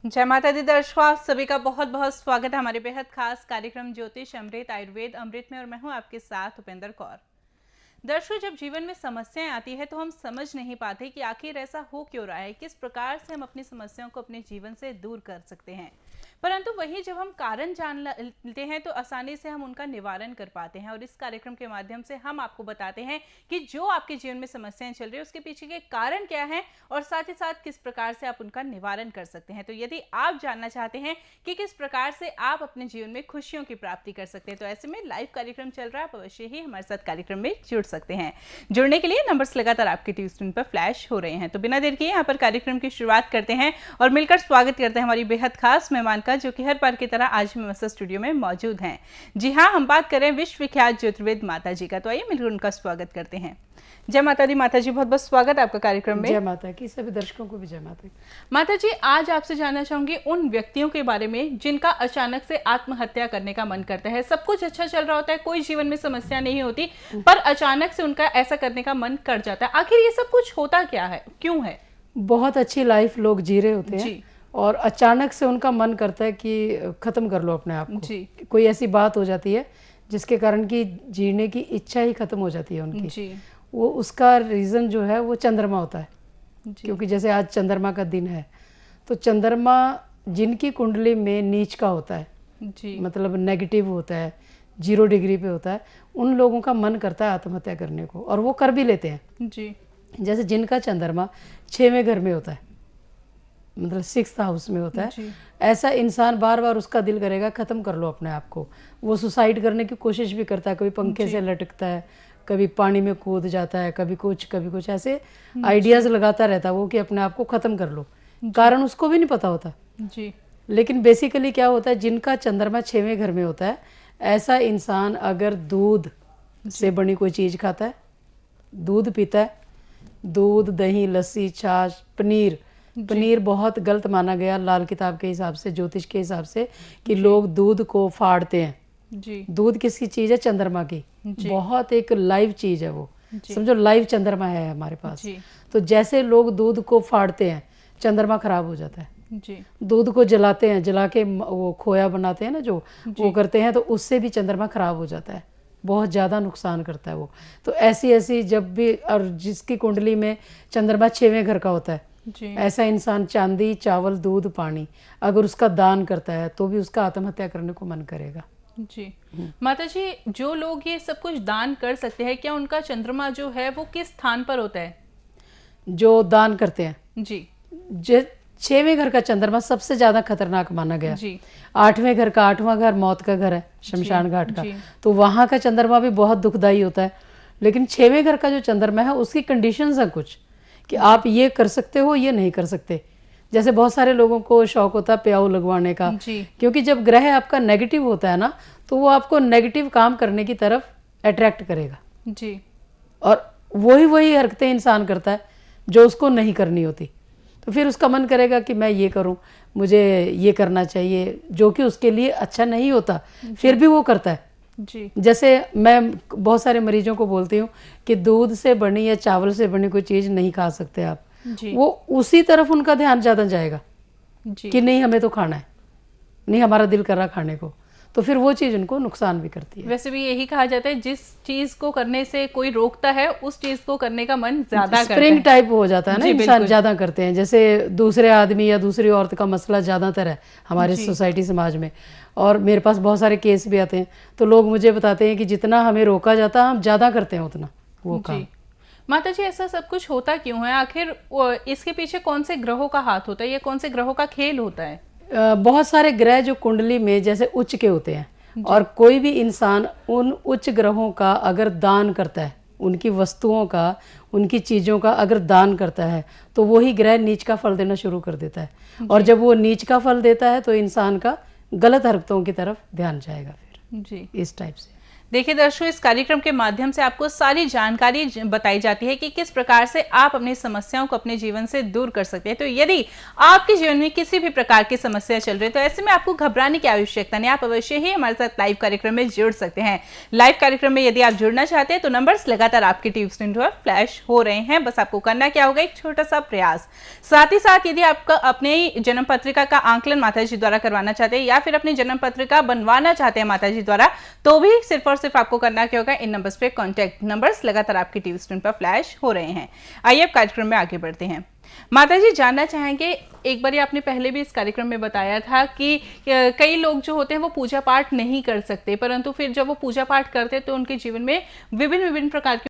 जय माता दी दर्शकों, आप सभी का बहुत बहुत स्वागत है हमारे बेहद खास कार्यक्रम ज्योतिष अमृत आयुर्वेद अमृत में। और मैं हूं आपके साथ उपेंद्र कौर। दर्शकों, जब जीवन में समस्याएं आती है तो हम समझ नहीं पाते कि आखिर ऐसा हो क्यों रहा है, किस प्रकार से हम अपनी समस्याओं को अपने जीवन से दूर कर सकते हैं। परंतु वहीं जब हम कारण जान लेते हैं तो आसानी से हम उनका निवारण कर पाते हैं। और इस कार्यक्रम के माध्यम से हम आपको बताते हैं कि जो आपके जीवन में समस्याएं चल रही है उसके पीछे के कारण क्या है और साथ ही साथ किस प्रकार से आप उनका निवारण कर सकते हैं। तो यदि आप जानना चाहते हैं कि किस प्रकार से आप अपने जीवन में खुशियों की प्राप्ति कर सकते हैं तो ऐसे में लाइव कार्यक्रम चल रहा है, आप अवश्य ही हमारे साथ कार्यक्रम में जुड़ सकते हैं। जुड़ने के लिए नंबर्स लगातार आपके टीवी स्क्रीन पर फ्लैश हो रहे हैं। तो बिना देर किए यहाँ पर कार्यक्रम की शुरुआत करते हैं और मिलकर स्वागत करते हैं हमारी बेहद खास मेहमान का, जो कि हर बार की तरह आज भी मसा स्टूडियो में मौजूद हैं। जी हाँ, हम बात करें विश्वविख्यात ज्योतिर्वेद माता जी का। तो आइए मिलकर उनका स्वागत करते हैं। जय माता दी माता जी, बहुत बहुत स्वागत है आपका कार्यक्रम में। जय माता की, सभी दर्शकों को भी जय माता की। माता जी, आज आपसे जानना चाहूंगी उन व्यक्तियों के बारे में जिनका अचानक से आत्महत्या करने का मन करता है। सब कुछ अच्छा चल रहा होता है, कोई जीवन में समस्या नहीं होती, पर अचानक से उनका ऐसा करने का मन कर जाता है। आखिर ये सब कुछ होता क्या है, क्यों है? बहुत अच्छी लाइफ लोग जी रहे होते हैं और अचानक से उनका मन करता है कि खत्म कर लो अपने आप को। जी। कोई ऐसी बात हो जाती है जिसके कारण कि जीने की इच्छा ही खत्म हो जाती है उनकी। जी। वो उसका रीज़न जो है वो चंद्रमा होता है। जी। क्योंकि जैसे आज चंद्रमा का दिन है तो चंद्रमा जिनकी कुंडली में नीच का होता है, जी। मतलब नेगेटिव होता है, 0 डिग्री पे होता है, उन लोगों का मन करता है आत्महत्या करने को और वो कर भी लेते हैं। जी। जैसे जिनका चंद्रमा 6वें घर में होता है, मतलब 6th हाउस में होता है, जी। ऐसा इंसान बार बार उसका दिल करेगा खत्म कर लो अपने आप को। वो सुसाइड करने की कोशिश भी करता है, कभी पंखे से लटकता है, कभी पानी में कूद जाता है, कभी कुछ ऐसे आइडियाज लगाता रहता है वो कि अपने आप को खत्म कर लो। कारण उसको भी नहीं पता होता। जी। लेकिन बेसिकली क्या होता है, जिनका चंद्रमा 6वें घर में होता है, ऐसा इंसान अगर दूध से बनी कोई चीज़ खाता है, दूध पीता है, दूध, दही, लस्सी, छाछ, पनीर बहुत गलत माना गया लाल किताब के हिसाब से, ज्योतिष के हिसाब से, कि लोग दूध को फाड़ते हैं। जी। दूध किसकी चीज़ है? चंद्रमा की। बहुत एक लाइव चीज़ है वो, समझो लाइव चंद्रमा है हमारे पास। तो जैसे लोग दूध को फाड़ते हैं चंद्रमा खराब हो जाता है। जी। दूध को जलाते हैं, जला के वो खोया बनाते हैं ना, जो वो करते हैं, तो उससे भी चंद्रमा खराब हो जाता है, बहुत ज़्यादा नुकसान करता है वो। तो ऐसी जब भी, और जिसकी कुंडली में चंद्रमा 6वें घर का होता है, ऐसा इंसान चांदी, चावल, दूध, पानी अगर उसका दान करता है तो भी उसका आत्महत्या करने को मन करेगा। जी। माता जी, जो लोग ये सब कुछ दान कर सकते हैं, क्या उनका चंद्रमा जो है वो किस स्थान पर होता है? जो दान करते हैं जी। 6वें घर का चंद्रमा सबसे ज्यादा खतरनाक माना गया। जी। 8वें घर का, 8वां घर मौत का घर है, शमशान घाट का, तो वहां का चंद्रमा भी बहुत दुखदाई होता है। लेकिन 6वें घर का जो चंद्रमा है उसकी कंडीशंस है कुछ, कि आप ये कर सकते हो, ये नहीं कर सकते। जैसे बहुत सारे लोगों को शौक होता है प्याऊ लगवाने का, क्योंकि जब ग्रह आपका नेगेटिव होता है ना, तो वो आपको नेगेटिव काम करने की तरफ अट्रैक्ट करेगा। जी। और वही हरकतें इंसान करता है जो उसको नहीं करनी होती। तो फिर उसका मन करेगा कि मैं ये करूं, मुझे ये करना चाहिए, जो कि उसके लिए अच्छा नहीं होता, फिर भी वो करता है। जी। जैसे मैं बहुत सारे मरीजों को बोलती हूँ कि दूध से बनी या चावल से बनी कोई चीज़ नहीं खा सकते आप। वो उसी तरफ उनका ध्यान ज़्यादा जाएगा कि नहीं हमें तो खाना है, नहीं हमारा दिल कर रहा खाने को, तो फिर वो चीज़ उनको नुकसान भी करती है। वैसे भी यही कहा जाता है, जिस चीज को करने से कोई रोकता है उस चीज को करने का मन ज्यादा करता है। स्प्रिंग टाइप हो जाता है ना, इंसान ज्यादा करते हैं। जैसे दूसरे आदमी या दूसरी औरत का मसला ज्यादातर है हमारे सोसाइटी समाज में, और मेरे पास बहुत सारे केस भी आते हैं, तो लोग मुझे बताते हैं कि जितना हमें रोका जाता है हम ज्यादा करते हैं उतना वो काम। माता जी, ऐसा सब कुछ होता क्यों है? आखिर इसके पीछे कौन से ग्रहों का हाथ होता है, या कौन से ग्रहों का खेल होता है? बहुत सारे ग्रह जो कुंडली में जैसे उच्च के होते हैं, और कोई भी इंसान उन उच्च ग्रहों का अगर दान करता है, उनकी वस्तुओं का, उनकी चीज़ों का अगर दान करता है, तो वही ग्रह नीच का फल देना शुरू कर देता है। और जब वो नीच का फल देता है तो इंसान का गलत हरकतों की तरफ ध्यान जाएगा फिर। जी। इस टाइप से। देखिए दर्शकों, इस कार्यक्रम के माध्यम से आपको सारी जानकारी बताई जाती है कि किस प्रकार से आप अपनी समस्याओं को अपने जीवन से दूर कर सकते हैं। तो यदि आपके जीवन में किसी भी प्रकार की समस्या चल रही है तो ऐसे में आपको घबराने की आवश्यकता नहीं, आप अवश्य ही हमारे साथ लाइव कार्यक्रम में जुड़ सकते हैं। लाइव कार्यक्रम में यदि आप जुड़ना चाहते हैं तो नंबर्स लगातार आपकी टीवी स्क्रीन पर फ्लैश हो रहे हैं। बस आपको करना क्या होगा, एक छोटा सा प्रयास। साथ ही साथ यदि आपका अपने जन्म पत्रिका का आंकलन माताजी द्वारा करवाना चाहते हैं या फिर अपनी जन्म पत्रिका बनवाना चाहते हैं माताजी द्वारा, तो भी सिर्फ और सिर्फ आपको करना क्या होगा, इन नंबर्स पे कांटेक्ट। नंबर्स लगातार आपकी टीवी स्क्रीन पर फ्लैश हो रहे हैं। आइए अब कार्यक्रम में आगे बढ़ते हैं। माताजी, जानना चाहेंगे, एक बार आपने पहले भी इस कार्यक्रम में बताया था कि कई लोग जो होते हैं वो पूजा पाठ नहीं कर सकते, परंतु फिर जब वो पूजा पाठ करते हैं तो उनके जीवन में विभिन्न विभिन्न प्रकार की